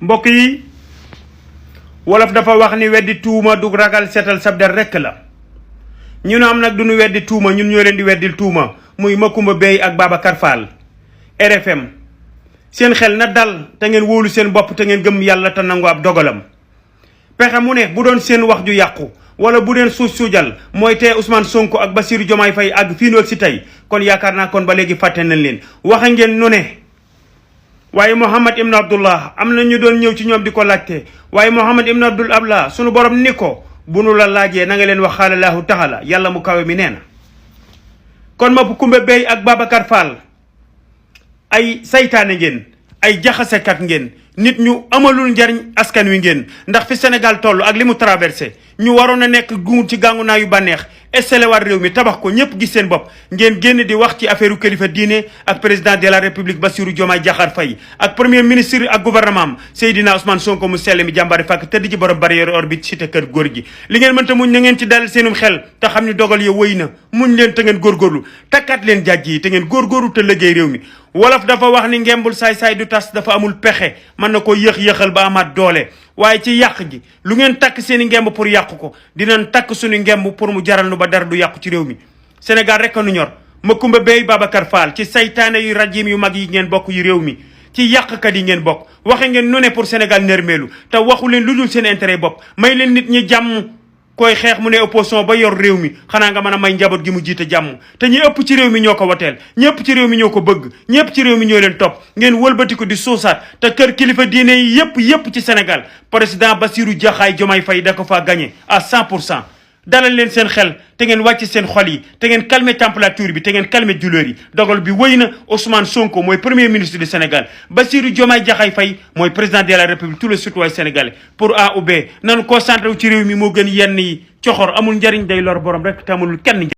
mbokk yi wolof dafa wax ni weddi tuuma du ragal setal sab der rekk la ñu am nag duñu weddi tuuma ñun ñoo leen di weddil tuuma muy Macoumba Beye ak Babacar Fall RFM seen xel na dal te ngeen wóolu seen bopp te ngeen gëm yàlla te nangu ab dogalam pexe mu ne bu doon seen wax ju yàqu wala bu deen suujal mooy tee Ousmane Sonko ak Bassirou Diomaye Faye ak fii noog si tey kon yaakaar naa kon ba léegi fàtte nañ leen waxe ngeen nu ne waaye Mohamed Ibn Abdullah am na ñu doon ñëw ci ñoom di ko laajte waaye Mohamed Ibn Abdullah sunu borom ni ko bu nu la laajee na nga leen wax xaalallahu taala yàlla mu kawe mi nee na kon Macoumba Beye ak Babacar Fall ay saytaane ngeen ay jaxasekat ngeen nit ñu amalul njariñ askan wi ngeen ndax fi Sénégal toll ak li mu traversé ñu waroon a nekk gu ci gàngu naa yu bànneex estelewaat réew mi tabax ko ñëpp gis seen bopp ngeen génn di wax ci affaire kilifa diine ak président de la république Bassirou Diomaye Diakhar Faye ak premier ministre ak gouvernement am Seydina Ousmane Sonko mu sell mi jàmbari fàkk tëdd ci borom barrière orbite cité kër góor gi li ngeen mënta muñ na ngeen ci dalal seenum xel te xam ni dogal ya wëy na muñ leen te ngeen góorgóorlu takkaat leen jàjj yi te ngeen góorgóorlu te liggéey réew mi wolof dafa wax ni ngembul saay-saay du tas dafa amul pexe mën na ko yéex-yéexal ba amaat doole waaye ci yàq gi lu ngeen takk seen i ngemb pour yàq ko dinañ takk suñu ngemb pour mu jaral nu ba dara du yàqu ci réew mi Sénégal rek a nu ñor Macoumba Beye Babacar Fall ci saytaane yu rajim yu mag yi ngeen bokk yu réew mi ci yàqkat yi ngeen bokk waxe ngeen nu ne pour Sénégal nërmeelu te waxu leen lu dul seen intérêt bopp may leen nit ñi jàmm koy xeex mu ne opposition ba yor réew mi xanaa nga mën a may njaboot gi mu jiite jàmm te ñi ëpp ci réew mi ñoo ko woteel ñëpp ci réew mi ñoo ko bëgg ñëpp ci réew mi ñoo leen topp ngeen wëlbati ko di suusaat te kër kilifa diine yi yëpp ci Sénégal président Bassirou Diomaye Faye da ko faa gagné à 100%. dalal leen seen xel te ngeen wàcc seen xol yi te ngeen calmer température bi te ngeen calmer douleur yi dogal bi wëy na Ousmane Sonko mooy premier ministre du Sénégal Bassirou Diomaye Diakhar Faye mooy président de la République tous les citoyens sénégalais pour A ou B nanu concentré wu ci réew mi moo gën yenn yi coxor amul njariñ day lor borom rek te amul kenn